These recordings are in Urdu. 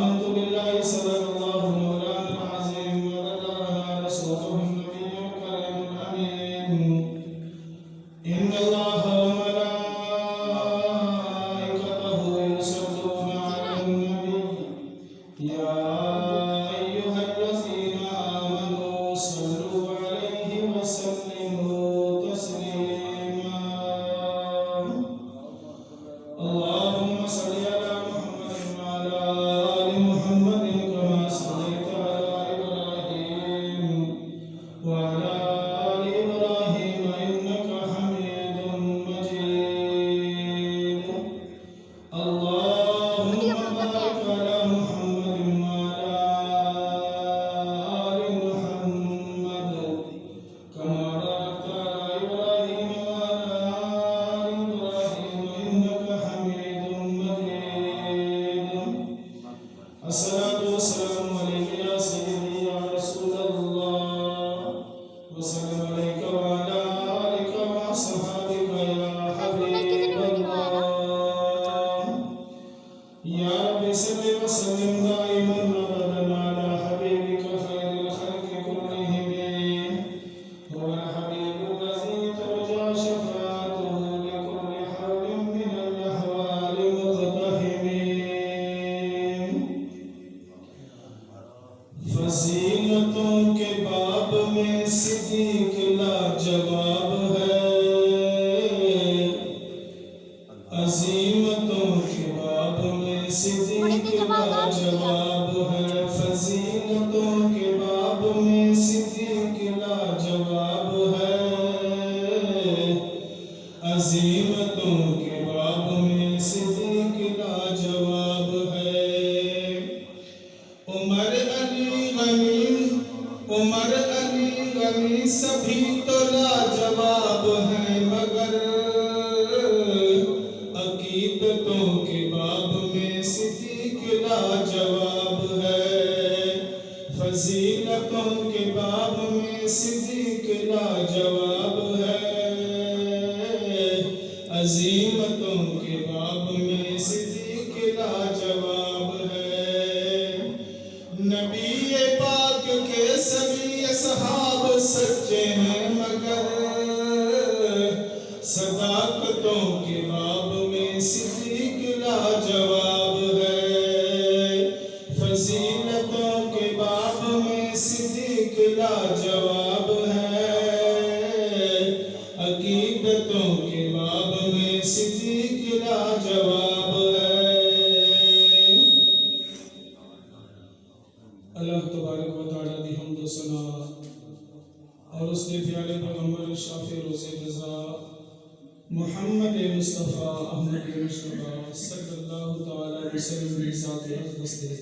آمنت بالله صدق الله مولانا العظيم وبلغنا رسوله النبي الكريم الأمين إن الله وملائكته يصلون على النبي يا أيها الذين آمنوا صلوا عليه وسلموا تسليما اللهم صل على محمد وعلى آل محمد كما صليت على إبراهيم وعلى آل إبراهيم إنك حميد مجيد اللهم بارك على محمد وعلى آل محمد كما باركت على إبراهيم وعلى آل إبراهيم إنك حميد مجيد الصلاة والسلام عليك يا سيدي يا رسول الله وسلام عليك وعلى آلك وأصحابك يا حبيب الله يا رب صل وسلم دائما أبدا على حبيبك خير الخلق كلهم هو الحبيب الذي ترجى شفاعته لكل حول من الأحوال مقتحمين فضیلتوں کے باب میں صدیق لاجواب ہے عظیمتوں کے باب میں صدیق لاجواب ہے فضیلتوں کے باب میں صدیق لاجواب ہے عظیمتوں کے باب میں صدیق لاجواب ہے عمر علی غنی سبھی تو لاجواب ہیں مگر عقیدتوں کے باب میں صدیق لاجواب ہے فضیلتوں کے باب میں صدیق لاجواب ہے عظیمتوں کے باب میں صدیق لاجواب ہے نبی پاک کے سبھی اصحاب سچے ہیں مگر صداقتوں کے باب میں صدیق لاجواب ہے فضیلتوں کے باب میں صدیق لاجواب ہے عقیدتوں کے باب میں صدیق لاجواب ہے اللہ تبارک و تعالیٰ دی حمد و ثنا اور اس کے پیارے پیغمبر شافع روز رضا محمد مصطفیٰ احمد مصطفیٰ صلی اللہ تعالیٰ علیہ وسلم کی ذات اقدس دے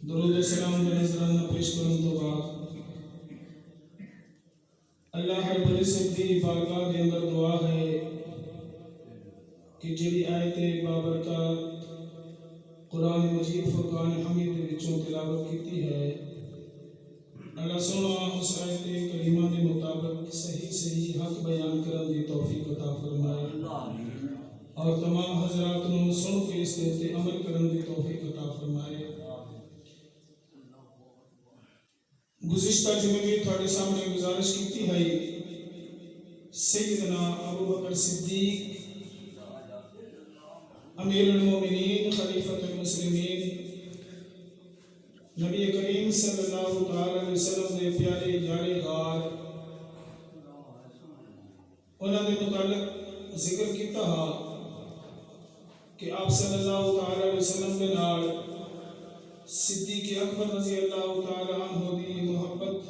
درود و سلام بنظرانہ پیش کروں تو بعد اللہ رب العزت دی بارگاہ کے اندر دعا ہے کہ جڑی آیت بابرکات قرآن مجید فرقان حمید وچوں تلاوت کیتی ہے اللہ سونا اس آیت کریمہ کے مطابق صحیح حق بیان کرن دی توفیق عطا فرمائے اور تمام حضرات نو سن کے اس تے عمل کرن دی توفیق عطا فرمائے گزشتہ جمعے میں تھوڑے سامنے گزارش کیتی ہے سیدنا ابو بکر صدیق امیر المومنین خلیفۃ المسلمین نبی کریم صلی اللہ علیہ وسلم نے پیارے جاڑے غار انہوں نے متعلق ذکر کیتا کہ آپ صلی اللہ علیہ وسلم کے نال صدیق اکبر رضی اللہ تعالی عنہ دی محبت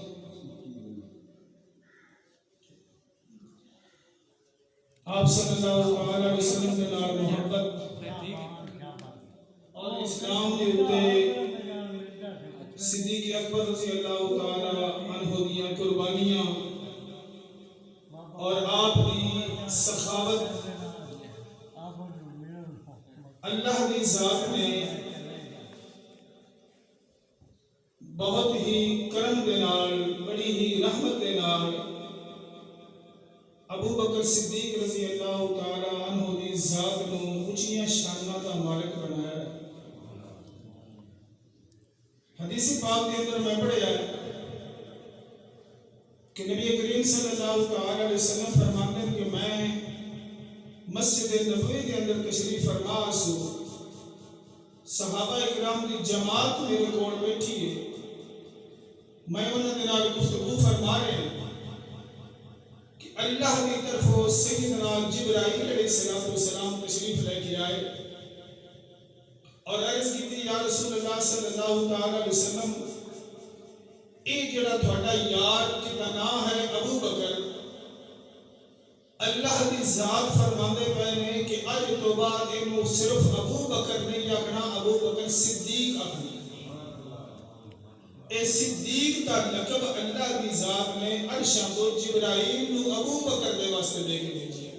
آپ صلی اللہ علیہ وسلم کے نال محبت اور اسلام کے اوپر صدیق اکبر رضی اللہ تعالی عنہ دیاں قربانیاں اور آپ کی سخاوت اللہ کی ذات نے بہت ہی کرم دے نال بڑی ہی رحمت دے نال ابو بکر صدیق رضی اللہ تعالی عنہ دی ذات نو اونچیاں شاناں دا مالک بنایا حدیث پاک کے اندر میں پڑھیا ہے کہ نبی کریم صلی اللہ علیہ وسلم فرماتے ہیں کہ میں مسجد نبوی کے اندر تشریف فرما سو، صحابہ اکرام کی جماعت میرے کول بیٹھی ہے، میں انہوں نے نال گفتگو فرما رہے ہیں کہ اللہ کی طرف سیدنا جبرائیل علیہ السلام تشریف لے کے آئے اور عرض کی تھی یا رسول اللہ صلی اللہ علیہ وسلم اے جڑا تھوڑا یار جدا نام ہے ابو بکر، اللہ کی ذات فرماندے پے نے کہ اج تو بعد انہوں صرف ابو بکر نہیں آکھنا، ابو بکر صدیق آکھنا۔ اے صدیق کا لقب اللہ کی ذات نے عرشاں تو جبرائیل نو ابو بکر دے واسطے دے کے بھیجی ہے۔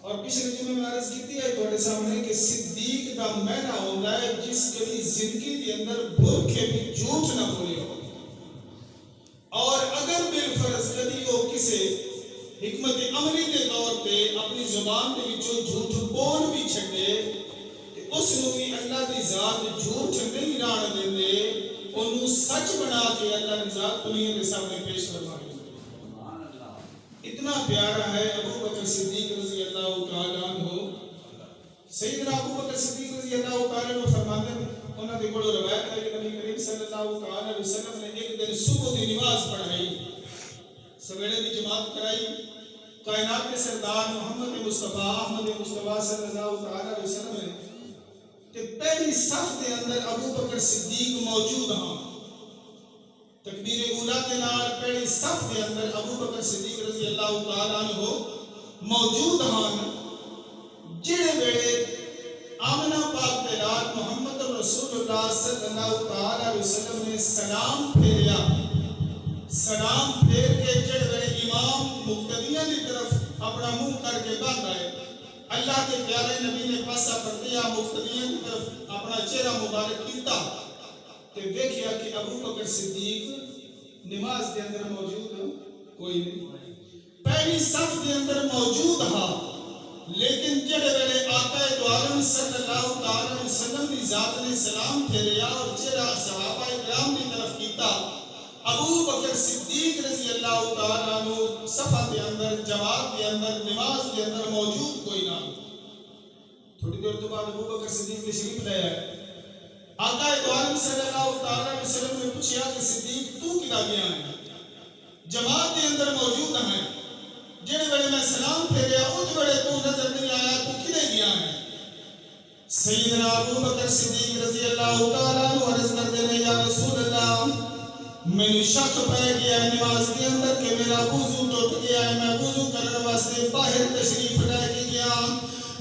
اور پچھلے جمعے میں عرض کی ہے تھوڑے سامنے کہ صدیق دا معنی ہوتا ہے جس کبھی زندگی کے اندر بھول کے بھی جھوٹ نہ بولے ہو، اور اگر بالفرض کبھی وہ کسی حکمت عملی کے طور پہ اپنی زبان کے وچوں جھوٹ بول بھی چھڈے کہ اس نو بھی اللہ کی ذات جھوٹ نہیں ران دیندے، انہوں سچ بنا کے اللہ کی ذات دنیا کے سامنے پیش فرما دے۔ اتنا پیارا ہے ابو بکر صدیق رضی اللہ تعالیٰ عنہ۔ سیدنا ابو بکر صدیق رضی اللہ تعالیٰ عنہ فرماتے ہیں، انہوں نے بڑو روایت ہے کہ نبی کریم صلی اللہ علیہ وسلم نے ایک دن صبح کی نماز پڑھائی، سویرے کی جماعت کرائی، کائنات کے سردار محمد مصطفیٰ احمد مصطفیٰ صلی اللہ علیہ وسلم نے کہ پہلی صف کے اندر ابو بکر صدیق موجود ہاں، تکبیر اولا کے نال پہلی صف کے اندر ابو بکر صدیق رضی اللہ تعالیٰ عنہ موجود ہاں، جڑے ویلے آمنہ پاک کے نال محمد رسول اللہ صلی اللہ علیہ وسلم نے سلام پھیریا، سلام پھیر کے جڑے ویلے امام مقتدیاں کی طرف اپنا منہ کر کے بند آئے، اللہ کے پیارے نبی نے پاسا پرتیا مقتدیاں کی طرف اپنا چہرہ مبارک کیتا کہ دیکھیا کہ ابو بکر صدیق نماز کے اندر موجود کوئی نہیں، پہلی صف کے اندر موجود ہا، لیکن جڑے ویلے آقا دو عالم صلی اللہ علیہ وسلم کی ذات نے سلام پھیریا اور چہرہ صحابہ کرام کی طرف کیتا، ابو بکر صدیق رضی اللہ تعالیٰ عنہ صفحہ کے اندر جماعت کے اندر نماز کے اندر موجود کوئی نہ۔ تھوڑی دیر تو بعد ابو بکر صدیق تشریف لے آئے، آقا دو عالم صلی اللہ تعالیٰ وسلم نے پوچھا کہ صدیق تو کدھر گیا ہے؟ جماعت کے اندر موجود ہیں، جڑے ویلے میں سلام پھیریا اس ویلے تو نظر نہیں آیا، تو کدھر گیا ہے؟ سیدنا ابو بکر صدیق رضی اللہ تعالیٰ عنہ عرض کرتے ہیں یا رسول اللہ میں شک پہ گیا ہے نماز کے اندر کہ میرا وضو ٹوٹ گیا ہے، میں وضو کرنے واسطے باہر تشریف لے کے گیا۔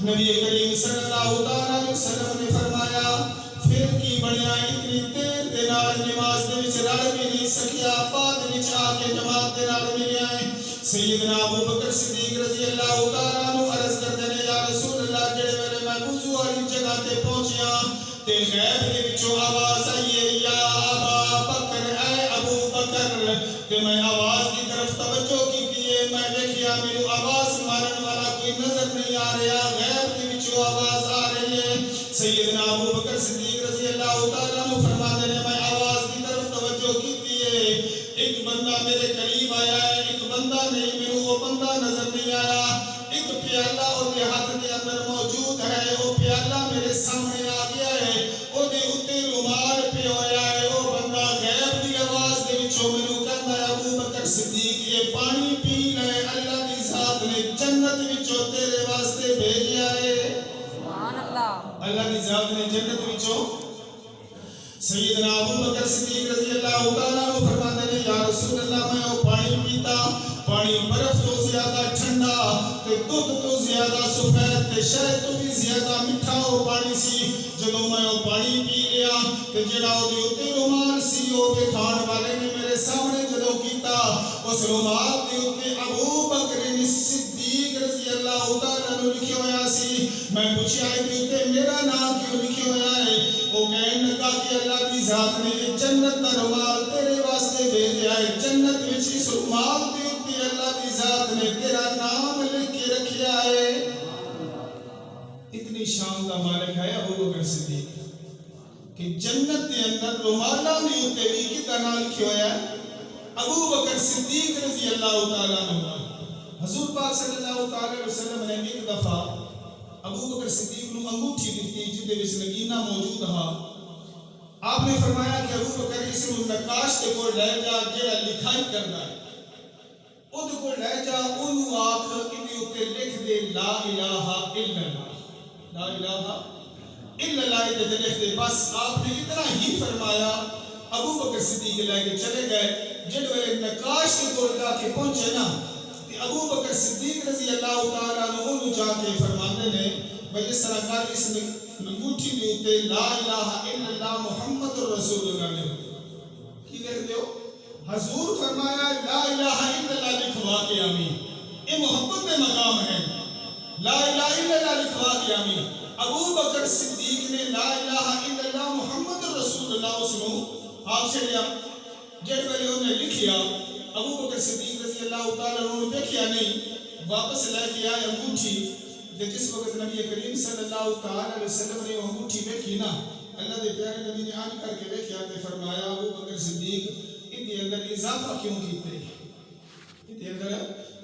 نبی کریم صلی اللہ علیہ وسلم نے فرمایا پھر کی بنیا اتنی دیر دے نال نماز دے وچ رل بھی نہیں سکیا، بعد وچ آ کے جماعت دے نال ملیا ہے۔ سیدنا ابو بکر صدیق رضی اللہ تعالیٰ عنہ عرض کرتے ہیں یا رسول اللہ جڑے ویلے میں وضو والی جگہ تے پہنچیا تے غیب دے وچوں آواز آئی ہے یا ابا بکر اے ابو بکر، تے میں آواز کی طرف توجہ کی ہے، میں دیکھیا میرے آواز مارن والا کوئی نظر نہیں آ رہا، غیب دے وچوں آواز آ رہی ہے۔ سیدنا ابو بکر صدیق رضی اللہ تعالیٰ عنہ فرماتے ہیں میں آواز کی طرف توجہ کی ہے، ایک بندہ میرے قریب آیا ہے، ایک بندہ نہیں، میرے وہ بندہ نظر نہیں آیا، ایک پیالہ اور دے ہاتھ کے اندر موجود ہے، وہ پیالہ میرے سامنے آ گیا ہے، وہ دے اتے رومال پہ ہویا ہے، وہ بندہ غیب دی آواز دے وچوں مینوں کہندا ہے ابو بکر صدیق یہ پانی پی لے، اللہ کی ذات نے جنت وچوں تیرے واسطے بھیجیا ہے، سبحان اللہ، اللہ کی ذات نے جنت وچوں۔ سیدنا ابو بکر صدیق رضی اللہ تعالیٰ عنہ فرماتے ہیں یا رسول اللہ میں وہ پانی پیتا، پانی برف تو زیادہ ٹھنڈا تے دودھ تو زیادہ سفید تے شہد تو بھی زیادہ میٹھا وہ پانی سی، جدوں میں وہ پانی پی لیا تے جڑا او دے اوتے رومال سی او دے کھان والے نے میرے سامنے جدوں کیتا اس رومال دے اوتے ابو بکر صدیق رضی اللہ تعالیٰ عنہ لکھیا ہویا سی، میں پوچھیا کہ اوتے میرا نام کیوں لکھیا ہویا ہے؟ وہ کہنے لگا کہ اللہ کی ذات نے جنت دا رومال تیرے واسطے بھیجا ہے، جنت وچ اس رومال دے اوتے اللہ کی ذات نے تیرا نام لکھ کے رکھیا ہے۔ اتنی شان دا مالک ہے ابو بکر صدیق کہ جنت کے اندر رومالا میں ہوتے بھی کتا نام لکھے ہویا ہے ابو بکر صدیق رضی اللہ تعالیٰ عنہ. حضور پاک صلی اللہ تعالیٰ علیہ وسلم نے ایک دفعہ ابو بکر صدیق نو انگوٹھی دیتی جدے وچ نگینہ موجود ہا. آپ نے فرمایا کہ ابو بکر اس نو نقاش تے کول لے جا جڑا لکھائی کردا ہے او دے کول لے جا اونوں آکھ کہ اوتے لکھ دے لا الہ الا اللہ. لا الہ الا اللہ دے لکھ دے. بس آپ نے اتنا ہی فرمایا ابو بکر صدیق لے کے چلے گئے. جڑ ویلے نقاش کے کول جا کے پہنچے نا تے ابو بکر صدیق رضی اللہ تعالیٰ عنہ اونوں جا کے فرماندے نے بھئی اس طرح کر اس انگوٹھی دے اوتے لا الہ الا اللہ محمد رسول اللہ نے کی لکھ دیو. حضور فرمایا لا الہ الا اللہ لکھوا کے آمین. یہ محبت میں مقام ہے. لا الہ الا اللہ لکھوا کے آمین. ابو بکر صدیق نے لا الہ الا اللہ محمد رسول اللہ اس نو آپ چھڑیا. جڑ ویلے انہیں لکھیا ابو بکر صدیق رضی اللہ تعالیٰ عنہ نے دیکھیا نہیں واپس لے کے آئے انگوٹھی. جس وقت نبی کریم صلی اللہ تعالیٰ علیہ وسلم نے انگوٹھی دیکھی نا اللہ دے پیارے نبی نے آن کر کے دیکھیا تے فرمایا ابو بکر صدیق ادھے اندر اضافہ کیوں کیتے ادھے اندر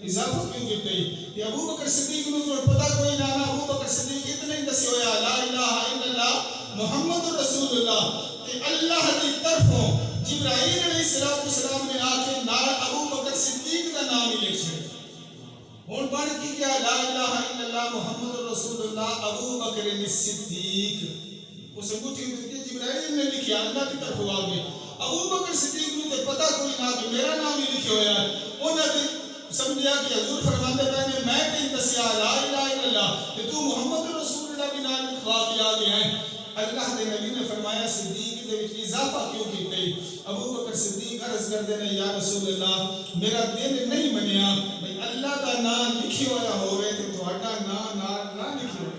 اضافہ کیوں کیتے. یہ ابو بکر صدیق نو تو پتہ کوئی نہ ابو بکر صدیق اتنے ہی دسی ہویا لا الہ الا اللہ محمد رسول اللہ تے اللہ دی طرفوں جبرائیل علیہ السلام نے آ کے نال ابو بکر صدیق کا نام ہی لکھ چھڑیا. ہن بن کی کیا لا الہ الا اللہ محمد رسول اللہ ابو بکر صدیق. اس انگوٹھی تے جبرائیل نے لکھیا اللہ کی طرف آ گئے. ابو بکر صدیق نو تے پتہ کوئی نہ کہ میرا نام ہی لکھیا ہویا ہے. انہاں نے سمجھیا کہ حضور فرماندے پے نے میں تے دسیا لا الہ الا اللہ تے تو محمد رسول اللہ بھی نام لکھوا کے آ گیا ہے. اللہ دے نبی نے فرمایا صدیق دے وچ اضافہ کیوں کیتے. ابو بکر صدیق عرض کردے نے یا رسول اللہ میرا دل نہیں منیا بھئی اللہ دا نام لکھیا ہویا ہوے تے تہاڈا نام نہ لکھیا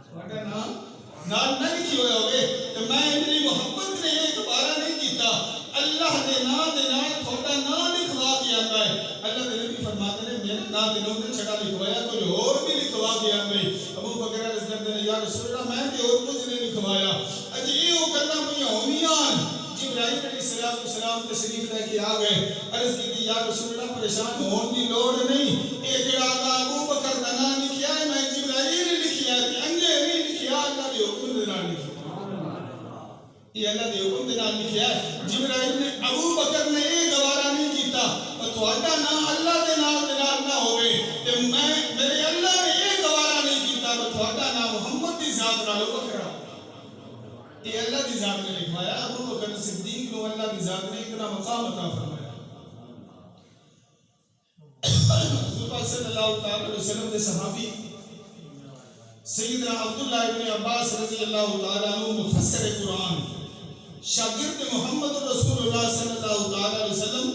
تہاڈا نام نہ لکھیا ہویا ہوے تے میں میری محبت نے ایک بارہ نہیں کیتا اللہ دے نام تہاڈا نام لکھوا کے آندا ہے. اللہ دے نبی فرماتے نے میرا نام دے نام چھڑا لکھوایا کوئی اور بھی لکھوا کے آندا ہے. ابو بکر عرض کردے نے یا رسول اللہ میں تے اور کچھ نہیں لکھوایا. اج ایو گلاں پئیاں ہونیاں. جبرائیل علیہ السلام تشریف لے کے آ گئے. عرض کی یا رسول اللہ پریشان ہون دی لوڑ نہیں. اے جڑا ابو بکر دا نام لکھیا ہے میں جبرائیل لکھیا ہے انجے نہیں لکھیا اللہ دے حکم دے نال لکھیا. یہ اللہ دے حکم دے نال لکھیا ہے. جبرائیل نے ابو بکر نے اے گوارا نہیں کیتا اور تہاڈا نام اللہ دے نام نہ ہوے تے میں میرے اللہ نے اے گوارا نہیں کیتا کہ تہاڈا نام محمد دی ذات نال وکھرا. یہ اللہ دی ذات نے لکھوایا. ابو بکر صدیق کو اللہ دی ذات نے اتنا مقام عطا فرمایا. حضور پاک صلی اللہ تعالی علیہ وسلم کے صحابی سیدنا عبداللہ ابن عباس رضی اللہ تعالی عنہ مفسر قرآن شاگرد محمد رسول اللہ صلی اللہ تعالی علیہ وسلم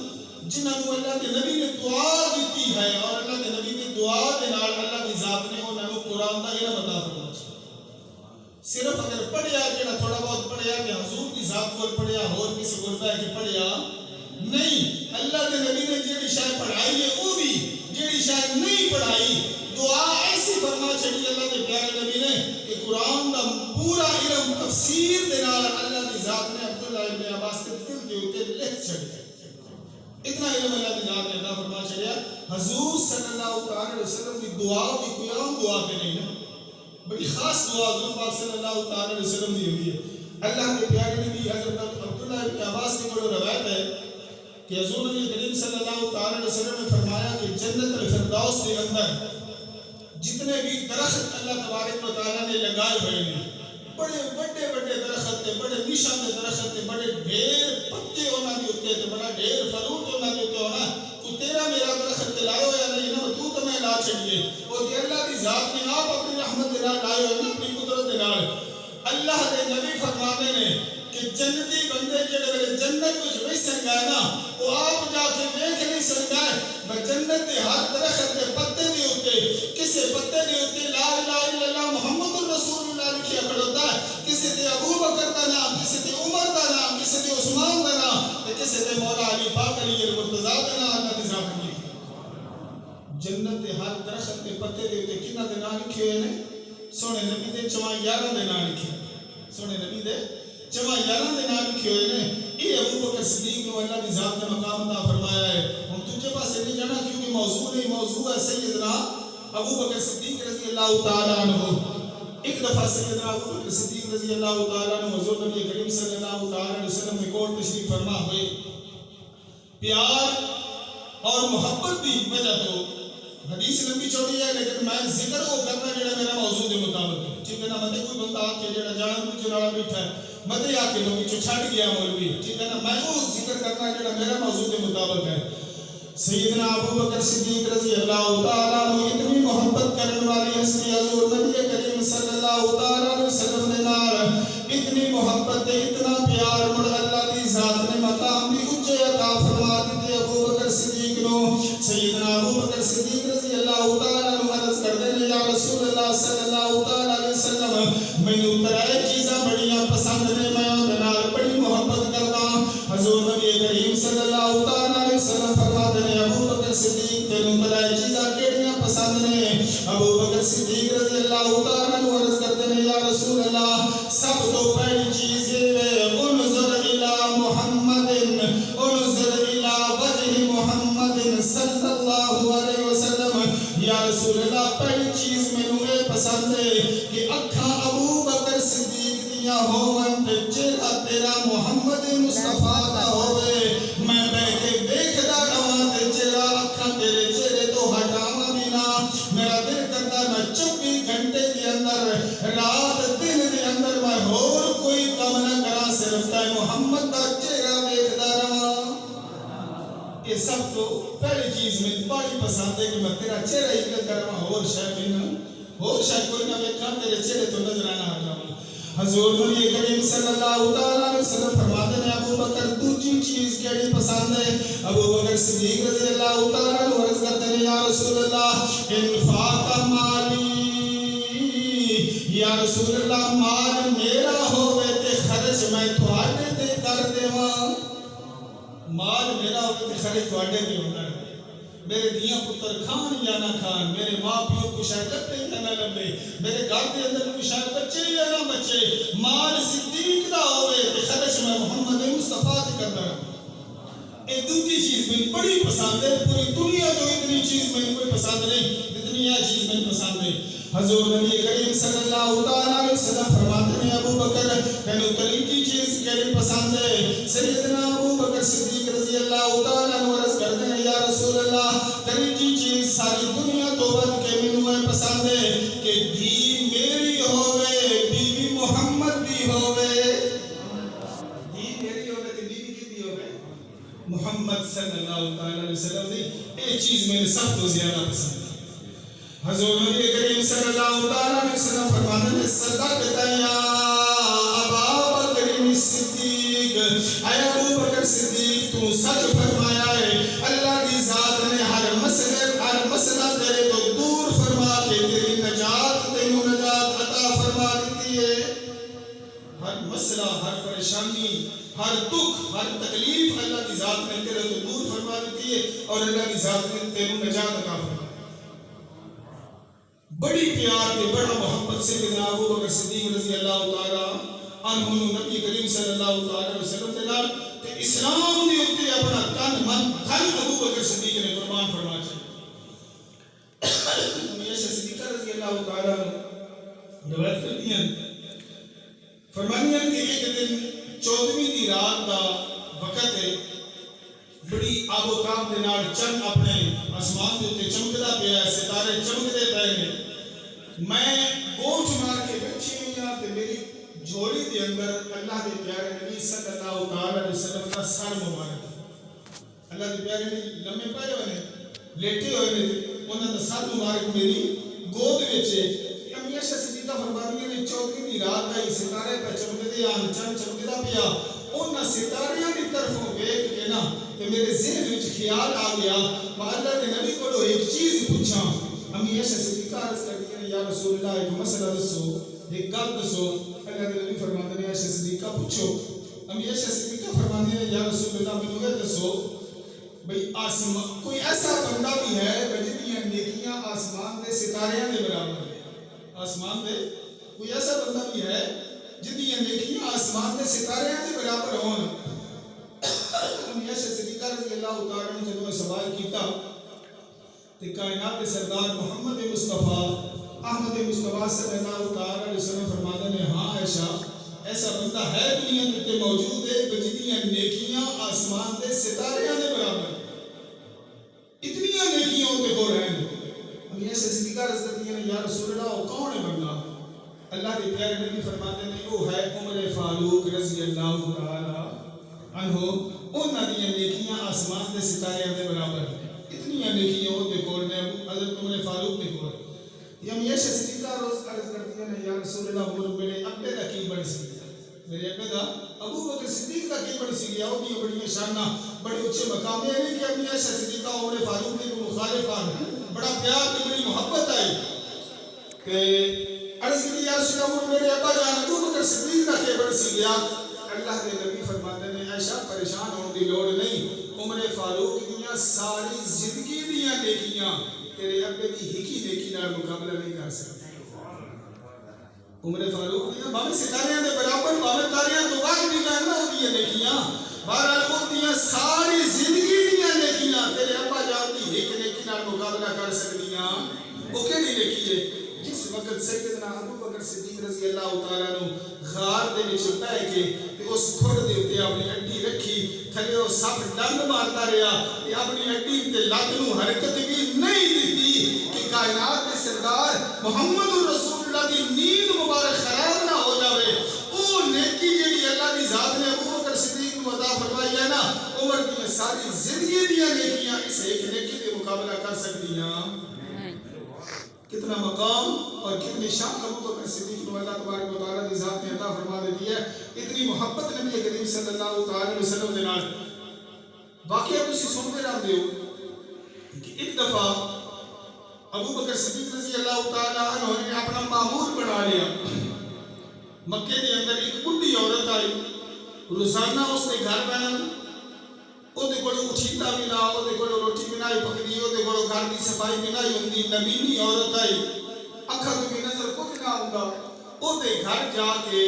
جنہاں کو اللہ کے نبی نے دعا دیتی ہے اور اللہ کے نبی کی دعا کے نال اللہ کی ذات نے انہاں کو قرآن کا علم عطا فرمایا. صرف اگر پڑھیا جڑا تھوڑا بہت پڑھیا کہ حضور کی ذات کو پڑھیا اور کسی کو ہے کہ پڑھیا نہیں. اللہ کے نبی نے جڑی شاید پڑھائی ہے وہ بھی جڑی شاید نہیں پڑھائی دعا ایسی فرما چھڑی اللہ کے پیارے نبی نے کہ قرآن کا پورا علم تفسیر دے نال اللہ کی ذات نے عبداللہ ابن عباس کے دل کے اوپر لکھ چھڑیا. اتنا علم اللہ کی ذات نے عطا فرما چھڑیا. حضور صلی اللہ علیہ وسلم کی دعا بھی کوئی عام دعا تے نہیں ہے. بڑی خاص دعا حضور پاک صلی اللہ علیہ وسلم دی ہوئی ہے. اللہ کے پیارے نبی حضرت عبداللہ ابن عباس کی کوئی روایت ہے کہ حضور نبی کریم صلی اللہ علیہ وسلم نے فرمایا کہ جنت الفردوس کے اندر جتنے بھی درخت اللہ تبارک و تعالیٰ نے لگائے ہوئے ہیں بڑے بڑے بڑے درخت تے بڑے نشان درخت تے بڑے ڈھیر پتے ہونا بھی ہوتے تے بڑا ڈھیر فروٹ ہونا بھی ہوتا ہونا تو تیرا میرا درخت لائے ہویا نہیں نا تو تمہیں لا چھڑیے اور کہ اللہ کی ذات نے آپ اپنی رحمت دے نال لائے ہوئے اپنی قدرت دے نال. اللہ دے نبی فرماتے نے کہ جنتی بندے جڑے ویلے جنت وچ ویسن گئے نا وہ آپ جا کے دیکھ نہیں سکتا ہے بس جنت دے ہر درخت دے پتے دے اوتے کسے پتے دے اوتے لا الہ الا اللہ محمد رسول اللہ لکھیا کھڑوتا ہے. کسے تے ابو بکر دا نام کسے تے عمر دا نام کسے تے عثمان دا نام تے کسے تے مولا علی پاک علی المرتضی دا نام اللہ دی ذات نے جنت دے ہر درخت دے پتے دے اوتے کنا دے نام لکھے ہوئے نے سونے نبی دے 11 دے نام لکھے سونے نبی دے جمع یاراں دے نام لکھے ہوئے نے. یہ ابو بکر صدیق کو اللہ کی ذات نے مقام عطا فرمایا ہے. ہم تجھے پاسے نہیں جانا کیونکہ موضوع نہیں، موضوع ہے سیدنا ابو بکر صدیق رضی اللہ تعالیٰ عنہ. ایک دفعہ سیدنا ابو بکر صدیق رضی اللہ تعالیٰ عنہ حضور نبی کریم صلی اللہ تعالیٰ علیہ وسلم کے کوٹ تشریف فرما ہوئے. پیار اور محبت کی وجہ تو حدیث لمبی چوڑی ہے لیکن میں ذکر وہ کرنا جڑا میرا موضوع کے مطابق ہے. ٹھیک ہے نا؟ مطلب کوئی بندہ آ کے جڑا جان بوجھ والا بیٹھا ہے مطلب آ کے لوگوں چو چھٹ گیا مولوی. ٹھیک ہے نا؟ میں وہ ذکر کرنا جڑا میرا موضوع کے مطابق ہے. سیدنا ابو بکر صدیق رضی اللہ تعالیٰ عنہ اتنی محبت کرنے والی ہستی حضور نبی کریم صلی اللہ تعالیٰ علیہ وسلم نے نال اتنی محبت اتنا پیار مڑ اللہ کی ذات نے مقام بھی اونچے عطا فرما دیتے ابو بکر صدیق نو. سیدنا ابو بکر صدیق رضی اللہ تعالیٰ عنہ عرض کردے نے یا رسول اللہ صلی اللہ تعالیٰ علیہ وسلم مینوں ترائے چیزاں بڑیاں پسند نے، میں اودے نال بڑی محبت کردا. حضور نبی کریم صلی اللہ تعالیٰ علیہ وسلم فرماتے ہیں ابو بکر صدیق تینوں ترائے چیزاں کیڑیاں پسند نے؟ ابو بکر صدیق رضی اللہ تعالیٰ عنہ عرض کرتے ہیں یا رسول اللہ سب تو پہلی چیز یہ ہے انظر الی محمد، انظر الی وجہ محمد صلی اللہ علیہ وسلم. یا رسول اللہ پہلی چیز مینوں اے پسند ہے کہ اکھاں ابو بکر صدیق دیاں ہون تے چہرہ تیرا محمد مصطفیٰ دا ہوے. میں بیٹھ کے دیکھدا رہاں تے چہرہ اکھاں تیرے چہرے تو ہٹاواں بھی نہ. میرا دل کردا میں 24 گھنٹے کے اندر رات دن دے اندر میں اور کوئی کم نہ کراں، صرف تے محمد دا چہرہ دیکھدا رہاں. یہ سب تو پہلی چیز میں بڑی پسند ہے کہ میں تیرا چہرہ ہی کراں، اور شاید بھی نہ اور شاید کوئی نہ ویکھاں تیرے چہرے تو نظرانہ ہٹاواں. حضور نبی کریم صلی اللہ تعالیٰ علیہ وسلم فرماتے ہیں ابو بکر دوسری چیز کیڑی پسند ہے؟ ابو بکر صدیق رضی اللہ تعالیٰ عنہ عرض کرتے ہیں یا رسول اللہ انفاق مالی، یا رسول اللہ مال میرا ہوئے تے خرچ میں تھوڑے تے کر دیواں. مال میرا ہوئے تے خرچ تھوڑے تے ہونا ہے. میرے دیاں پتر کھان یا نہ کھان، میرے ماں پیو کو شاید لبے یا نہ لبے، میرے گھر کے اندر کو شاید بچے یا نہ بچے، مال صدیق دا ہوئے تے خرچ میں محمد مصطفیٰ تے کرنا ہے. ایک دوسری چیز میں بڑی پسند ہے. پوری دنیا جو اتنی چیز میں کوئی پسند نہیں جتنی یہ چیز میں پسند ہے. حضور نبی کریم صلی اللہ تعالیٰ علیہ وسلم فرماتے ہیں ابو بکر تینوں تریجی چیز کیڑی پسند ہے؟ سیدنا ابو بکر صدیق رضی اللہ تعالیٰ عنہ عرض کرتے ہیں یا رسول اللہ تریجی چیز ساری دنیا تو بد کے مینوں ہے پسند ہے کہ دھی میری ہوئے بیوی محمد بھی ہوئے. دھی میری ہوئے تے بیوی کی ہوئے محمد صلی اللہ تعالیٰ علیہ وسلم دی. یہ چیز میں سب تو زیادہ پسند ہے. حضور نبی کریم صلی اللہ تعالیٰ علیہ وسلم فرماتے ہیں صدقت یا ابا بکر صدیق، اے ابو بکر صدیق تو سچ فرمایا ہے. اللہ کی ذات نے ہر مسئلہ تیرے کو دور فرما کے تیری نجات تینوں نجات عطا فرما دیتی ہے. ہر مسئلہ، ہر پریشانی، ہر دکھ، ہر تکلیف اللہ کی ذات نے تیرے کو دور فرما دیتی ہے اور اللہ کی ذات نے تینوں نجات عطا فرما. بڑی پیار کے بڑا محبت سے سیدنا ابو بکر صدیق رضی اللہ تعالیٰ عنہ نبی کریم صلی اللہ تعالیٰ علیہ وسلم کے نال کہ اسلام دے اوپر اپنا تن من دھن ابو بکر صدیق نے قربان فرما چھڈیا. ہمیشہ صدیقہ رضی اللہ تعالیٰ روایت کرتی ہیں فرمانی ہے کہ ایک دن 14ویں دی رات دا وقت ہے، بڑی آب و تاب دے نال چند اپنے آسمان دے اوپر چمکدا پیا ہے، ستارے چمکدے پئے نے. میں گوٹھ مار کے بیٹھی ہوئی ہاں تے میری جھولی دے اندر اللہ کے پیارے نبی صلی اللہ تعالی علیہ وسلم کا سر مبارک ہے. اللہ کے پیارے نبی لمے پئے ہوئے نے، لیٹے ہوئے نے، انہاں دا سر مبارک میری گود وچ ہے. ہمیشہ صدیقہ فرماتی ہیں 14ویں دی رات آئی، ستارے پہ چمکدے آن، چند چمکدا پیا. انہاں ستاریاں دی طرفوں ویکھ کے نا تے میرے ذہن وچ خیال آ گیا میں اللہ کے نبی کو ایک چیز پوچھاں. ہمیشہ صدیقہ عرض کرتی ہیں یا رسول اللہ ایک مسئلہ دسو، ایک گل دسو. اللہ کے نبی فرماتے ہیں ایسے صدیقہ پوچھو. ہمیشہ صدیقہ فرماتے ہیں یا رسول اللہ مینوں یہ دسو بھئی آسمان کوئی ایسا بندہ بھی ہے جہدیاں نیکیاں آسمان دے ستاریاں دے برابر ہیں؟ آسمان دے کوئی ایسا بندہ بھی ہے جدیاں نیکیاں آسمان دے ستارے دے برابر ہون عائشہ صدیقہ رضی اللہ تعالیٰ نے جب سوال کیتا کہ کائنات کے سردار محمد مصطفیٰ احمد مصطفیٰ صلی اللہ تعالیٰ علیہ وسلم فرماتے ہیں ہاں عائشہ ایسا بندہ ہے دنیا میں موجود ہے جدیاں نیکیاں آسمان دے ستارے دے برابر اتنی نیکیاں ہوتے ہو رہے ہیں ہم یہ صدیقہ رضی اللہ عنہ یا رسول اللہ وہ کون ہے بندہ اللہ کے پیارے نبی فرماتے ہیں وہ ہے عمر فاروق رضی اللہ تعالی عنہ انہاں دی نیکیاں آسمان دے ستارے دے برابر ہیں اتنی نیکیاں ہوتے کول نے حضرت عمر فاروق نے کول ہم یہ صدیقہ روز عرض کرتی ہیں یا رسول اللہ وہ میرے ابے دا کی بن سی میرے ابے دا ابو بکر صدیق دا کی بن سی گیا وہ بھی بڑی شانہ بڑے اونچے مقام ہے نہیں کہ ابھی ایسا صدیقہ عمر فاروق کے مخالفان بڑا پیار کی بڑی محبت آئی کہ عرض کی یا رسول اللہ میرے ابا جان ابو بکر صدیق دا کی بن سی گیا اللہ کے نبی فرماتے ہیں عائشہ پریشان ہونے کی لوڑ نہیں عمر فاروق دیاں ساری زندگی دیاں نیکیاں تیرے ابے دی ہکی نیکی نال مقابلہ نہیں کر سکتے عمر فاروق دیاں باویں ستاریاں دے برابر باویں تاریاں تو بعد بھی نہ ہوندی نیکیاں بہرحال وہ دیاں ساری زندگی دیاں نیکیاں تیرے ابا جان دی ہک نیکی نال مقابلہ کر سکدیاں وہ کیڑی نیکی ہے جس وقت سیدنا ابو بکر صدیق رضی اللہ تعالیٰ عنہ غار دے وچ بیٹھ کے اس کھڑ دے اوتے اپنی ہڈی رکھی تھلے او سب ڈنگ مارتا رہیا تے اپنی ہڈی تے لت نوں حرکت بھی نہیں دتی کہ کائنات دے سردار محمد رسول اللہ دی نیند مبارک خراب نہ ہو جاوے او نیکی جڑی اللہ دی ذات نے ابو بکر صدیق نوں عطا فرمائی ہے نا عمر دی ساری زندگی دی نیکیاں اس ایک نیکی دے مقابلہ کر سکدیاں کتنا مقام اور کتنی شان ابو بکر صدیق کو اللہ تبارک و تعالی کی ذات نے عطا فرما دی ہے اتنی محبت نبی کریم صلی اللہ تعالی علیہ وسلم دے نال واقعہ تسی سنتے رہندے ہو کہ ایک دفعہ ابو بکر صدیق رضی اللہ تعالی عنہ نے اپنا مامور بنا لیا مکے کے اندر ایک بڈھی عورت آئی روزانہ اس نے گھر میں ਉਹਦੇ ਕੋਲ ਉਠੀਤਾ ਵੀ ਨਾ ਉਹਦੇ ਕੋਲ ਰੋਟੀ ਵੀ ਨਹੀਂ ਪਕਦੀ ਉਹਦੇ ਕੋਲ ਘਰ ਦੀ ਸਫਾਈ ਵੀ ਨਹੀਂ ਹੁੰਦੀ ਨਬੀਨੀ ਔਰਤ ਆਈ ਅੱਖਾਂ ਤੋਂ ਵੀ ਨਜ਼ਰ ਕੁਝ ਨਾ ਆਉਂਦਾ ਉਹਦੇ ਘਰ ਜਾ ਕੇ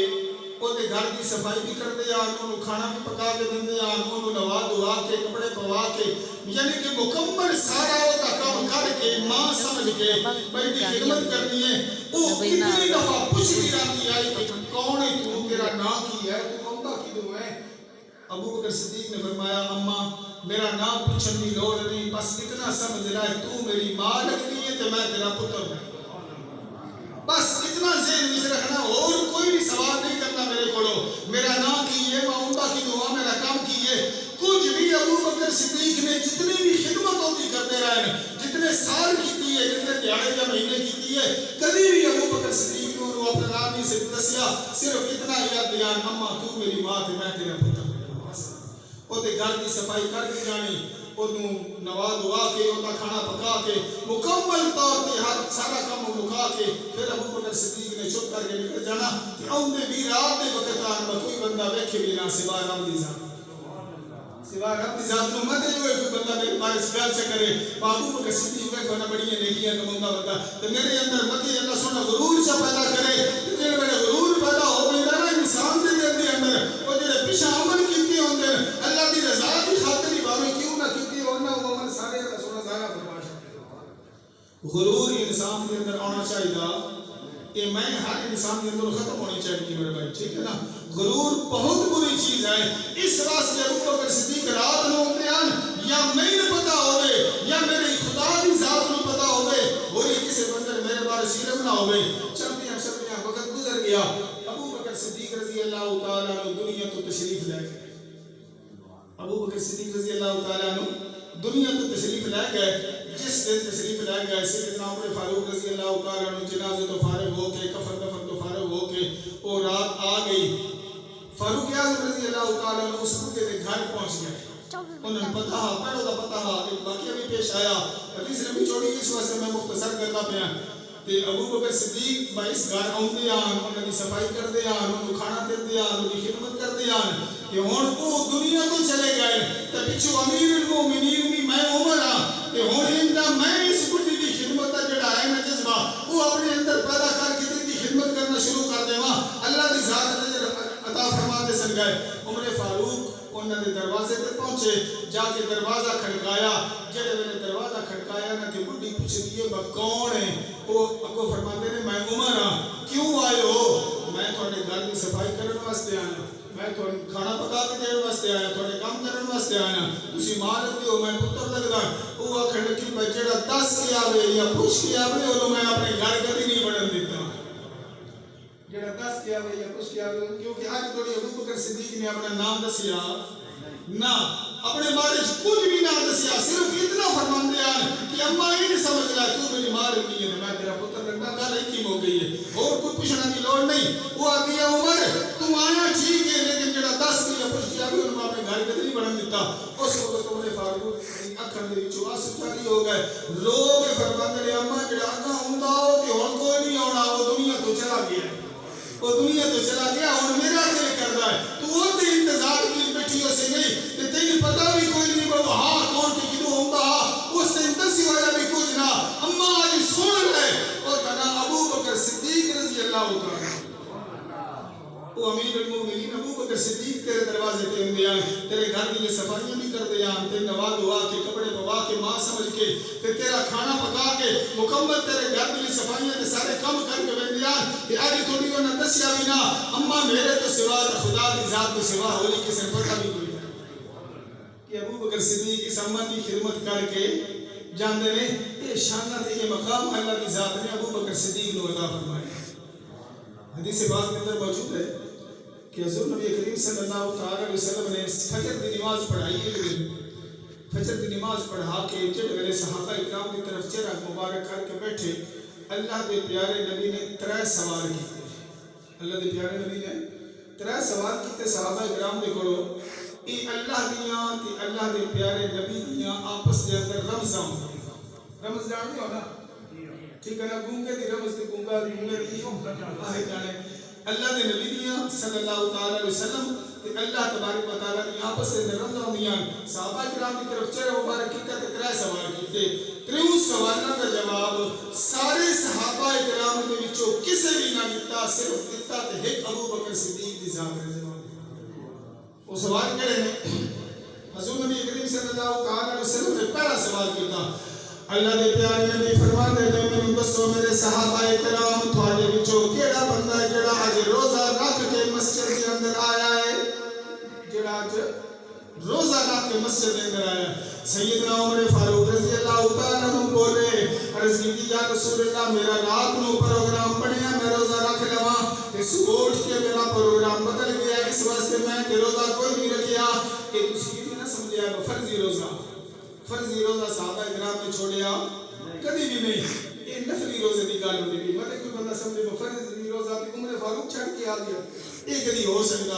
ਉਹਦੇ ਘਰ ਦੀ ਸਫਾਈ ਵੀ ਕਰਦੇ ਆ ਉਹਨੂੰ ਖਾਣਾ ਵੀ ਪਕਾ ਕੇ ਦਿੰਦੇ ਆ ਉਹਨੂੰ ਨਵਾ ਧਵਾ ਕੇ ਕੱਪੜੇ ਪਵਾ ਕੇ ਯਾਨੀ ਕਿ ਮੁਕੰਮਲ ਸਾਰਾ ਉਹਦਾ ਕੰਮ ਕਰਕੇ ਮਾਂ ਸਮਝ ਕੇ ਬਈ ਦੀ ਖਿਦਮਤ ਕਰਨੀ ਹੈ ਉਹ ਕਿੰਨੀ ਦਫਾ ਪੁੱਛਦੀ ਰਹਿੰਦੀ ਆਈ ਕਿ ਕੌਣ ਹੈ ਤੂੰ ਤੇਰਾ ਨਾਂ ਕੀ ਹੈ ਤੂੰ ਆਉਂਦਾ ਕਿਦੋਂ ਹੈ ابو بکر صدیق نے فرمایا اماں میرا نام پوچھنے کی لوڑ نہیں بس اتنا سمجھ رہا ہے تو میری ماں لگتی ہے تو میں تیرا پتر ہوں بس اتنا ذہن میں رکھنا اور کوئی بھی سوال نہیں کرنا میرے کو میرا نام کی ہے میں عمدہ کی دعا میرا کام کی ہے کچھ بھی ابو بکر صدیق نے جتنی بھی خدمت ہوتی کرتے رہے جتنے سال کی ہے جتنے دیہڑے یا مہینے کی ہے کبھی بھی ابو بکر صدیق نے اپنے نام سے دسیا صرف اتنا یاد دیا اماں تو میری ماں تھی میں تیرا پتر ਉਹਦੇ ਘਰ ਦੀ ਸਫਾਈ ਕਰਕੇ ਜਾਣੀ ਉਹਨੂੰ ਨਵਾ ਧਵਾ ਕੇ ਉਹਦਾ ਖਾਣਾ ਪਕਾ ਕੇ ਮੁਕੰਮਲ ਤੌਰ ਤੇ ਹਰ ਸਾਰਾ ਕੰਮ ਮੁਕਾ ਕੇ ਫਿਰ ਅਬੂ ਬਕਰ ਸਿੱਦੀਕ ਨੇ ਚੁੱਪ ਕਰਕੇ ਨਿਕਲ ਜਾਣਾ ਕਿ ਆਉਂਦੇ ਵੀ ਰਾਤ ਦੇ ਵਕਤ ਆਣ ਕੋਈ ਬੰਦਾ ਵੇਖੇ ਵੀ ਨਾ ਸਿਵਾ ਰੱਬ ਦੀ ਜ਼ਾਤ ਸਿਵਾ ਰੱਬ ਦੀ ਜ਼ਾਤ ਨੂੰ ਮਤੇ ਹੋਏ ਕੋਈ ਬੰਦਾ ਮੇਰੇ ਬਾਰੇ ਸਵਾਲ ਚ ਕਰੇ ਅਬੂ ਬਕਰ ਸਿੱਦੀਕ ਵੇਖੋ ਨਾ ਬੜੀਆਂ ਨੇਕੀਆਂ ਕਮਾਉਂਦਾ ਬੰਦਾ ਤੇ ਮੇਰੇ ਅੰਦਰ ਮਤੇ ਅੱਲਾਹ ਸੋਹਣਾ ਗਰੂਰ ਚ ਪੈਦਾ ਕਰੇ ਤੇ ਜਿਹੜੇ ਮੇਰੇ ਗਰੂਰ ਪੈਦਾ ਹੋਵੇ ਨਾ ਇਨਸਾਨ ਦੇ ਦਿਲ ਦੇ ਅੰਦਰ ਉਹ ਜਿਹੜੇ ਪਿਛਾ ਅਮਲ ਕੀਤੇ ਹੁੰਦੇ اللہ کی رضا کی خاطر ہی باویں کیوں نہ کیتی اور نہ وہ عمل سارے اللہ سبحانہ تعالیٰ فرما سکتے غرور انسان کے اندر آنا چاہیے کہ میں ہر انسان کے اندر ختم ہونی چاہیے میرے بھائی ٹھیک ہے نا غرور بہت بری چیز ہے اس واسطے ابو بکر صدیق رات نو بیان یا میں پتہ ہوے یا میرے خدا کی ذات نو پتہ ہوے اور کسی بندے میرے بارے علم نہ ہوے چلدیاں وقت گزر گیا ابو بکر صدیق رضی اللہ تعالیٰ عنہ دنیا تو تشریف لے گئے ابو بکر صدیق رضی اللہ تعالیٰ عنہ دنیا تو تشریف لے گئے جس دن تشریف لے گئے سیدنا عمر فاروق رضی اللہ تعالیٰ عنہ جنازے تو فارغ ہو کے کفن دفن تو فارغ ہو کے وہ رات آ گئی فاروق اعظم رضی اللہ تعالیٰ عنہ اس بڑے کے گھر پہنچ گئے انہوں نے پتہ پہلو دا پتہ ایک واقعہ بھی پیش آیا حدیث نبی چھوڑی اس واسطے میں مختصر کرتا پیا تے ابو بکر صدیق باعث گھر آندے آن انہاں دی صفائی کردے آن انہاں نوں کھانا دیندے آن انہاں دی خدمت کردے آن کہ ہن او دنیا تو چلے گئے تے پچھو امیر المومنین بھی میں عمر ہاں تے ہن اندا میں اس بڈھی دی خدمت دا جڑا ہے نا جذبہ وہ اپنے اندر پیدا کر کے دی خدمت کرنا شروع کر دیواں اللہ دی ذات وسن گئے عمر فاروق انہوں نے دروازے تے پہنچے جا کے دروازہ کھڑکایا جڑے ویلے دروازہ کھڑکایا نہ کہ بڈھی پوچھ دیے با کون ہے وہ اگوں فرماتے نے میں عمر ہاں کیوں آئے ہو میں تھوڑے گھر کی صفائی کرنے واسطے آیا میں تھوڑے کھانا پکا کے دین واسطے آیا تھوڑے کام کرنے واسطے آیا تسی ماں لگدی ہو میں پتر لگدا وہ آکھن لگی میں جڑا دس کے آوے یا پوچھ کے آوے وہ میں اپنے گھر کبھی نہیں بڑھن دیتا جڑا دس کے آوے یا پوچھ کے آوے کیونکہ آج تھوڑی ابو بکر صدیق نے اپنا نام دسیا نہ اپنے بارے کچھ بھی نہ دسیا صرف اتنا فرماندے ہیں کہ اماں یہ نہیں سمجھ رہا تو میری ماں لگی ہے میں تیرا پتر لگتا گل حکیم ہو گئی ہے اور کوئی پوچھنا کی لوڑ نہیں وہ آ گیا عمر تم آیا ٹھیک ہے لیکن جڑا 10 کی یا پوچھ کیا بھی انہوں نے اپنے گھر کدی نہیں بڑھن دیتا اس وقت عمر فاروق اکھن دے وچوں آنسو جاری ہو گئے رو کے فرماندے نے اماں جڑا اگا ہوندا ہو تے ہن کوئی نہیں آونا وہ دنیا تو چلا گیا وہ دنیا تو چلا گیا ہن میرا دل کردا ہے تو وہ تے انتظار کی بیٹھی ہو سی نہیں تے تینوں پتہ بھی کوئی نہیں وہ ہاں کون تے کدوں ہوندا اس تے دسی ہویا بھی کچھ نہ اماں اج سن لے او تنا ابو بکر صدیق رضی اللہ تعالی وہ امیر المومنین ابو بکر صدیق تیرے دروازے پہ ہوندے ہیں تیرے گھر کی صفائیاں بھی کردے ہیں تے نوا دعا کے کپڑے پوا کے ماں سمجھ کے تے تیرا کھانا پکا کے مکمل تیرے گھر کی صفائیاں تے سارے کام کر کے ویندے ہیں تے اج تھوڑی انہاں دسیا بھی نہ اماں میرے تو سوا خدا دی ذات تو سوا ہولی کسے پتہ بھی کوئی کہ ابو بکر صدیق اس اماں کی خدمت کر کے جاندے نے یہ شان تے یہ مقام اللہ کی ذات نے ابو بکر صدیق کو عطا فرمایا حدیث پاک کے اندر موجود ہے کہ حضور نبی کریم صلی اللہ علیہ وسلم نے فجر کی نماز پڑھائی ہے فجر کی نماز پڑھا کے جب میرے صحابہ اکرام کی طرف چہرہ مبارک کر کے بیٹھے اللہ کے پیارے نبی نے 3 سوال کیتے اللہ کے پیارے نبی نے 3 سوال کیتے صحابہ اکرام دے کولو یہ اللہ دیاں تے اللہ کے پیارے نبی دیاں آپس دے اندر رمز جانتے ہو نا ٹھیک ہے نا گونگے دی رمز تے گونگا دی گونگے دی آہے جانے اللہ دے نبی دیاں صلی اللہ تعالی علیہ وسلم تے اللہ تبارک و تعالی دی آپس دے رمز ہوندیاں صحابہ کرام کی طرف چہرہ مبارک کیتا تے 3 سوال کیتے 3 سوالاں دا جواب سارے صحابہ کرام دے وچوں کسے بھی نہ دتا صرف دتا تے ایک ابو بکر صدیق دی ذات نے جواب وہ سوال کہڑے نے حضور نبی کریم صلی اللہ تعالی علیہ وسلم نے پہلا سوال کیتا اللہ دے پیارے نبی فرماندے نے مینوں دسو میرے صحابہ کرام تھوڑے وچوں کیڑا بندہ ہے جڑا اج روزہ رکھ کے مسجد کے اندر آیا ہے جڑا اج روزہ رکھ کے مسجد کے اندر آیا سیدنا عمر فاروق رضی اللہ تعالی عنہ بولے عرض کی یا رسول اللہ میرا رات نو پروگرام بنیا میں روزہ رکھ لواں تے صبح اٹھ کے میرا پروگرام بدل گیا اس واسطے میں روزہ کوئی نہیں رکھیا کہ تسی یہ نہ سمجھیا فرضی روزہ صحابہ اکرام نے چھوڑیا کبھی بھی نہیں یہ نفلی روزے کی گل ہوتی ہے مطلب کوئی بندہ سمجھے فرضی روزہ تے عمر فاروق چھڑ کے آ گیا یہ کبھی ہو سکتا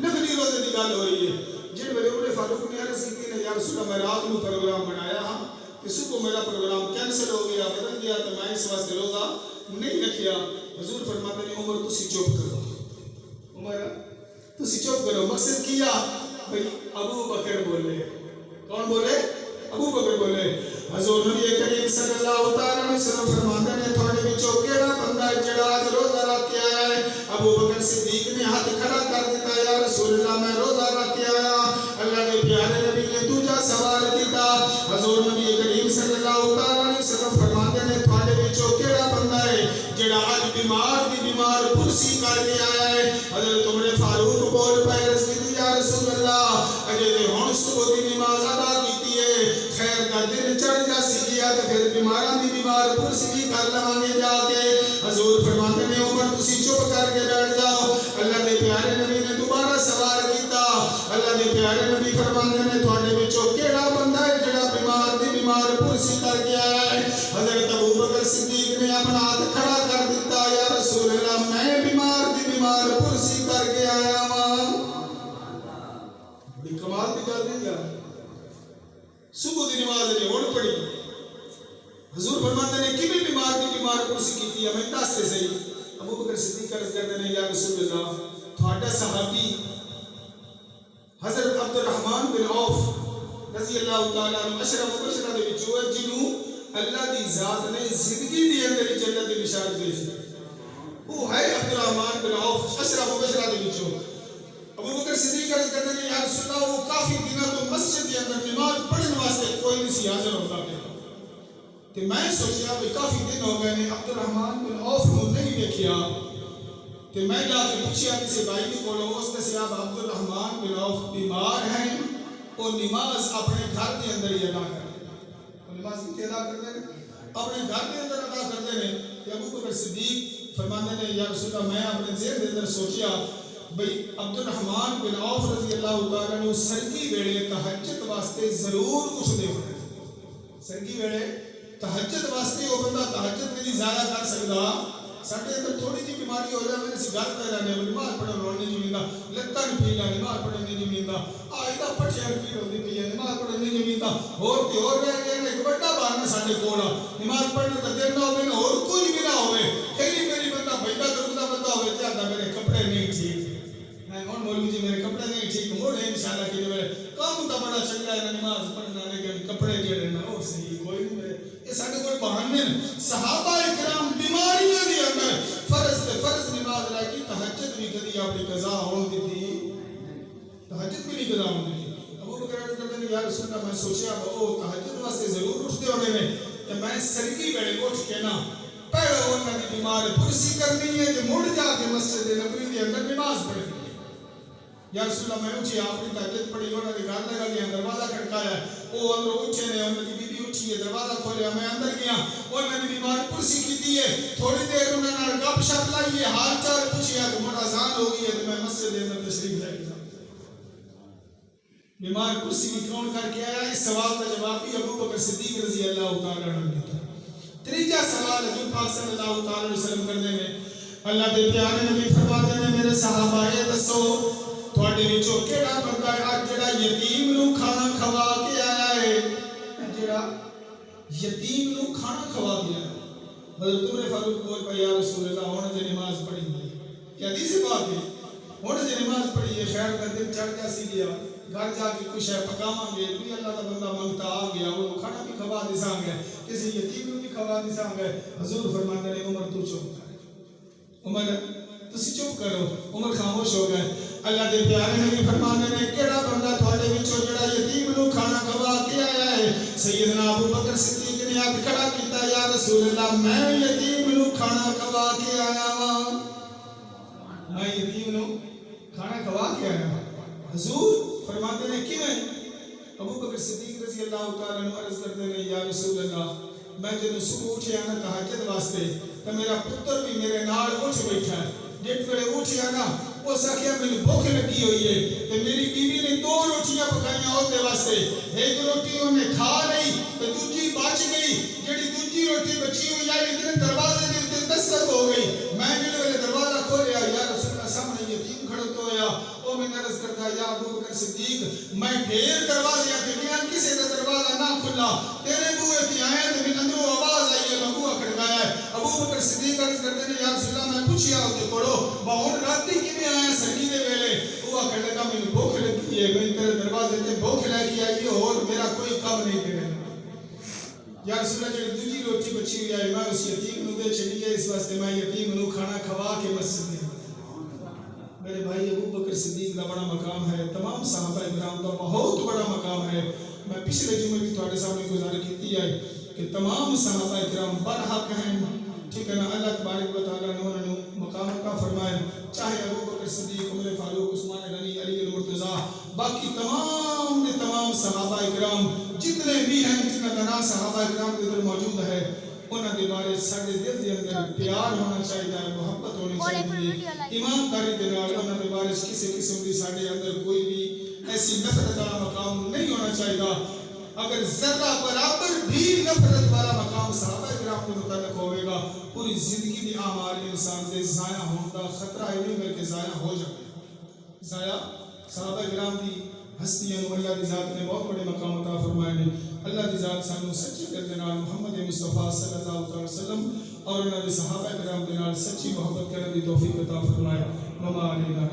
نفلی روزے کی گل ہو رہی ہے جن میرے عمر فاروق نے عرض کی نے یا رسول اللہ میں رات کو پروگرام بنایا ہاں کہ صبح میرا پروگرام کینسل ہو گیا بدل گیا تو میں اس واسطے روزہ نہیں رکھیا حضور فرماتے ہیں عمر تسی چپ کرو عمر تسی چپ کرو مقصد کیا بھئی ابو بکر بولے کون بولے ابو بکر بولے حضور نبی کریم صلی اللہ تعالی علیہ وسلم فرماتے ہیں تھوڑے وچوں کیڑا بندہ ہے جڑا اج روزہ رکھ کے آیا ہے ابو بکر صدیق نے ہاتھ کھڑا کر دیتا یا رسول اللہ میں روزہ رکھ کے آیا اللہ کے پیارے نبی نے دوسرا سوال کیتا حضور نبی کریم صلی اللہ تعالی علیہ وسلم فرماتے ہیں تھوڑے وچوں کیڑا بندہ ہے جڑا اج بیمار پرسی کر کے آیا ہے حضرت عمر فاروق بول پے یا رسول اللہ اجے تے ہن صبح دی نماز ادا کیتی ہے خیر کا دن چڑھ جا سی گیا تے پھر بیماراں دی بیمار پرسی بھی کر لواں گے جا کے حضور فرماتے ہیں عمر تسی چپ کر کے بیٹھ جاؤ اللہ دے پیارے نبی نے دوبارہ سوال کیتا اللہ دے پیارے نبی فرماتے ہیں تھوڑے وچوں کیڑا بندہ ہے جڑا بیمار پرسی کر کے آیا ہے حضرت ابو بکر صدیق نے اپنا ہاتھ کھڑا کر دیتا یا رسول اللہ میں بیمار پرسی کر کے آیا ہاں بڑی کمال کی گل نہیں یار صبح کی نماز نے ہن پڑھی حضور فرماتے ہیں کہ بیمار پرسی کیتی ہے میں دس تے صحیح ابو بکر صدیق عرض کرتے ہیں یا رسول اللہ تھوڑا صحابی حضرت عبد الرحمن بن عوف رضی اللہ تعالی عنہ اشرف مبشرہ دے وچوں جنوں اللہ دی ذات نے زندگی دی اندر جنت دی بشارت دی وہ ہے عبد الرحمن بن عوف اشرف مبشرہ دے وچوں ابو کافی دنوں تو مسجد کے اندر نماز پڑھنے واسطے کوئی نہیں سی حاضر ہوتا پیا تے میں سوچیا بھئی کافی دن ہو گئے نے عبد الرحمن بن عوف کو نہیں دیکھیا تے میں جا کے پوچھیا کسی بھائی کے کولوں اس نے صاحب عبد الرحمن بن عوف بیمار ہیں وہ نماز اپنے گھر کے اندر ہی ادا کرتے ہیں وہ نماز کی ادا کرتے ہیں اپنے گھر کے اندر ادا کرتے ہیں کہ ابو بکر صدیق فرماتے ہیں یا رسول اللہ میں اپنے ذہن کے اندر سوچیا بھئی عبد الرحمن بن عوف رضی اللہ تعالیٰ نے سرگی ویلے تہجد واسطے ضرور اٹھتے ہونے سرگی ویلے تہجد واسطے وہ بندہ تہجد میں نہیں ضائع کر سکتا ساڈے اندر تھوڑی جی بیماری ہو جائے میں نے گل پہ رہنے نماز پڑھن رونے نہیں جمیندا لتاں نہیں پیلا نماز پڑھن نہیں جمیندا آئیدا پٹھیاں پیڑ ہوندی پئی ہے نماز پڑھن نہیں جمیندا ہور تے ہور رہ گئے نے ایک بڑا بہانہ ساڈے کول نماز پڑھنے دا دل نہ ہوے نہ ہور کچھ بھی نہ ہوے کئی میری بندہ بھیدا دردا بندہ ہوے تے آندا میرے کپڑے نہیں ٹھیک میں ہن مولوی جی میرے کپڑے نہیں ٹھیک موڑے انشاءاللہ کہ میرے کام تا بڑا چنگا ہے نماز پڑھنا لیکن کپڑے جڑے نہ او صحیح کوئی نہیں میرے یہ ساڈے کول بہانے صحابہ کرام بیماریاں دے اندر فرض نماز رہ کی تہجد بھی کدی اپنی قضا ہون دتی تہجد بھی نہیں قضا ہون دتی ابو بکر رضی اللہ عنہ یا رسول اللہ میں سوچیا او تہجد واسطے ضرور اٹھتے ہونے نے تے میں سرگی ویلے اٹھ کے نا پہلے انہاں دی بیمار پرسی کرنی ہے تے مڑ جا کے مسجد نبوی دے اندر نماز پڑھنی ہے یا رسول اللہ میں اٹھی آپ نے تہجد پڑھی انہاں دے گھر لگا گیا دروازہ کھڑکایا او اندر اٹھے نے انہاں دی بیوی اٹھی ہے دروازہ کھولیا میں اندر گیا انہاں دی بیمار پرسی کیتی ہے تھوڑی دیر انہاں نال گپ شپ لائی ہے حال چال پوچھیا کہ مڑ اذان ہو گئی ہے تے میں مسجد دے اندر تشریف لے گیا بیمار کرسی بھی کون کر کے آیا اس سوال کا جواب بھی ابو بکر صدیق رضی اللہ تعالی عنہ نے دیا تیجا سوال حضور پاک صلی اللہ تعالی علیہ وسلم کرنے میں اللہ دے پیارے نبی فرماتے ہیں میرے صحابہ اے دسو تواڈے وچوں کیڑا بندہ ہے اج جڑا یتیم نو کھانا کھوا کے آیا ہے جڑا یتیم نو کھانا کھوا کے آیا حضرت عمر فاروق بول پے یا رسول اللہ ہن جے نماز پڑھی ہے کہ حدیث پاک ہے ہن جے نماز پڑھی ہے خیر کا دن چڑھ گیا سی گیا گھر جا کے کچھ ہے پکاواں گے کوئی اللہ کا بندہ منگتا آ گیا وہ کھانا بھی کھوا دے ساں گے کسی یتیم نو بھی کھوا دے ساں گے حضور فرماتے ہیں عمر تو چپ کر عمر تسی چپ کرو عمر خاموش ہو گئے اللہ دے پیارے نبی فرماتے ہیں کیڑا بندہ تواڈے وچوں جڑا یتیم نو کھانا کھوا کے آیا ہے سیدنا ابو بکر صدیق نے ہاتھ کھڑا کیتا یا رسول اللہ میں یتیم نو کھانا کھوا کے آیا ہاں میں یتیم نو کھانا کھوا کے آیا ہوں حضور فرماتے ہیں کیویں ابو بکر صدیق رضی اللہ تعالی عنہ عرض کرتے ہیں یا رسول اللہ میں جب صبح اٹھیا نا تہجد واسطے تو میرا پتر بھی میرے نال اٹھ بیٹھا ہے جس ویلے اٹھیا نا اس آخیا مجھے بھوک لگی ہوئی ہے تو میری بیوی نے 2 روٹیاں پکائیاں اس واسطے ایک روٹی انہیں کھا لی تو دوسری بچ گئی جڑی دوسری روٹی بچی ہوئی ہے ادھر دروازے کے اوپر دستک ہو گئی میں جڑے ویلے دروازہ کھولیا یا رسول اللہ سامنے یتیم کھڑا ہویا او میں عرض کرتا یا ابو بکر صدیق میں ڈھیر دروازے تے گیا کسی کا دروازہ نہ کھلا تیرے بوئے تے آیا تے من اندروں آواز آئی ہے بوئا کھڑکایا ہے ابو بکر صدیق عرض کرتے ہیں یا رسول اللہ میں پوچھیا تے پڑھو باہر راتی کیویں آیا سرگی دے ویلے بوئا کھڑکا مینوں بھوک لگی ہے میں تیرے دروازے تے بھوک لے کے آئی اور میرا کوئی کام نہیں کرے یا رسول اللہ جڑی دوسری روٹی بچی ہوئی ہے میں اس یتیم نو دے چلی ہے اس واسطے میں یتیم نو کھانا کھوا کے مسجد میں میرے بھائی ابو بکر صدیق کا بڑا مقام ہے تمام صحابہ کرام کا بہت بڑا مقام ہے میں پچھلے جمعے بھی تمہارے سامنے گزارش کی ہے کہ تمام صحابہ کرام برحق ہیں ٹھیک ہے نا اللہ تبارک و تعالیٰ نے انہوں نے مقام عطا فرمائے چاہے ابو بکر صدیق عمر فاروق عثمان غنی علی المرتضی باقی تمام صحابہ کرام جتنے بھی ہیں جتنا تنا صحابہ کرام کے اندر موجود ہے انہاں دے بارے سارے دل دے اندر پیار ہونا چاہیے محبت ہونی چاہیے ایمانداری دے نال انہاں دے بارے کسی قسم دی سارے اندر کوئی بھی ایسی نفرت والا مقام نہیں ہونا چاہیے اگر ذرہ برابر بھی نفرت والا مقام صحابہ کرام کے متعلق ہوئے گا پوری زندگی دی اعمال انسان سے ضائع ہونے کا خطرہ ہے نہیں بلکہ ضائع ہو جائے ضائع صحابہ کرام دی ہستیاں اللہ دی ذات نے بہت بڑے مقام عطا فرمائے نے اللہ دی ذات سانو سچے دل دے نال محمد مصطفیٰ صلی اللہ علیہ وسلم اور انہاں دے صحابہ کرام دے نال سچی محبت کرنے دی توفیق عطا فرمائے وما علینا